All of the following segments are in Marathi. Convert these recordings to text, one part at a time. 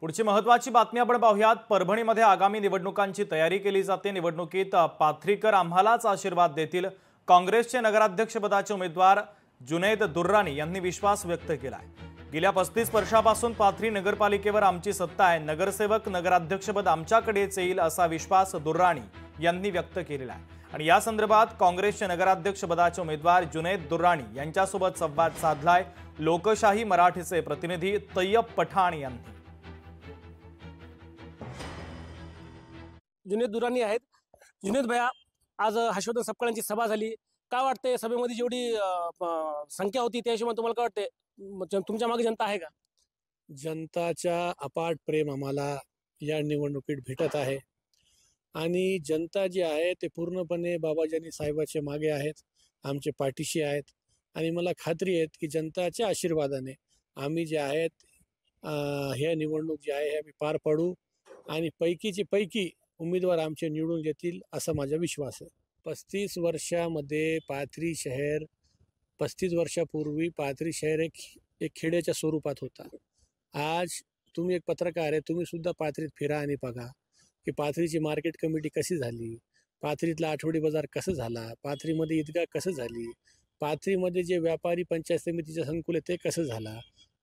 पुढची महत्त्वाची बातमी आपण पाहूयात। परभणीमध्ये आगामी निवडणुकांची तयारी केली जाते। निवडणुकीत पाथरीकर आम्हालाच आशीर्वाद देतील। काँग्रेसचे नगराध्यक्षपदाचे उमेदवार जुनैद दुर्राणी यांनी विश्वास व्यक्त केला आहे। गेल्या 35 वर्षापासून पाथरी नगरपालिकेवर आमची सत्ता आहे। नगरसेवक नगराध्यक्षपद आमच्याकडेच येईल असा विश्वास दुर्राणी यांनी व्यक्त केलेला आहे। आणि या संदर्भात काँग्रेसचे नगराध्यक्षपदाचे उमेदवार जुनैद दुर्राणी यांच्यासोबत संवाद साधलाय लोकशाही मराठीचे प्रतिनिधी तय्यब पठाण यांनी। जुनैद दुर्राणी आहेत। जुनैद भैया, आज हर्षवर्धन सपकाळांची सभा झाली, काय वाटते सभेमध्ये जेवढी संख्या होती त्या हिशोबाने तुम्हाला काय वाटते, तुमच्या मागे जनता आहे का? जनताचा अपाट प्रेम आम्हाला या निवडणुकीत भेटत आहे आणि जनता जी आहे ते पूर्णपणे बाबाजानी साहेबांच्या मागे आहेत, आमचे पाठीशी आहेत आणि मला खात्री आहे की जनताच्या आशीर्वादाने आम्ही जे आहेत हे निवडणूक जी आहे आम्ही पार पाडू आणि पैकीचे पैकी उमेदवार आमचे निवडून येतील असा माझा विश्वास आहे। 35 वर्षामध्ये पाथरी शहर 35 वर्षापूर्वी पाथरी शहर एक खेड्याच्या स्वरूपात होता। आज तुम्ही एक पत्रकार आहे, तुम्ही सुद्धा पाथरीत फिरा आणि बघा की पाथरीची मार्केट कमिटी कशी झाली, पाथरीतला आठवडी बाजार कसं झाला, पाथरीमध्ये ईदगाह कसं झाली, पाथरीमध्ये जे व्यापारी पंचायत समितीचे संकुल आहे ते कसं झाला।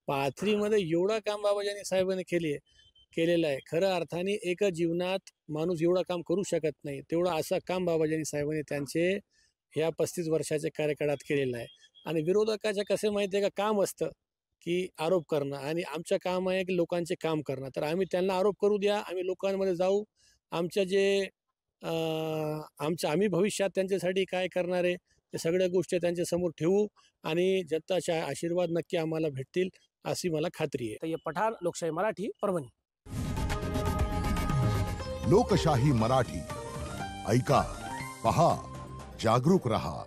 पाथरीमध्ये एवढं काम बाबाजानी साहेबांनी केलेलं आहे। खरं अर्थाने एका जीवनात माणूस एवढं काम करू शकत नाही, तेवढं असं काम बाबाजानी साहेबांनी त्यांचे ह्या 35 वर्षाच्या कार्यकाळात केलेलं आहे। आणि विरोधकाचे कसे माहिती आहे का, काम असतं की आरोप करणं आणि आमचं काम आहे की लोकांचे काम करणं। तर आम्ही त्यांना आरोप करू द्या, आम्ही लोकांमध्ये जाऊ, आमच्या जे आम्ही भविष्यात त्यांच्यासाठी काय करणार आहे ते सगळ्या गोष्टी त्यांच्या समोर ठेवू आणि जनताचा आशीर्वाद नक्की आम्हाला भेटतील अशी मला खात्री आहे। तय्यब पठाण, लोकशाही मराठी, परभणी। लोकशाही मराठी ऐका, पहा, जागरूक रहा।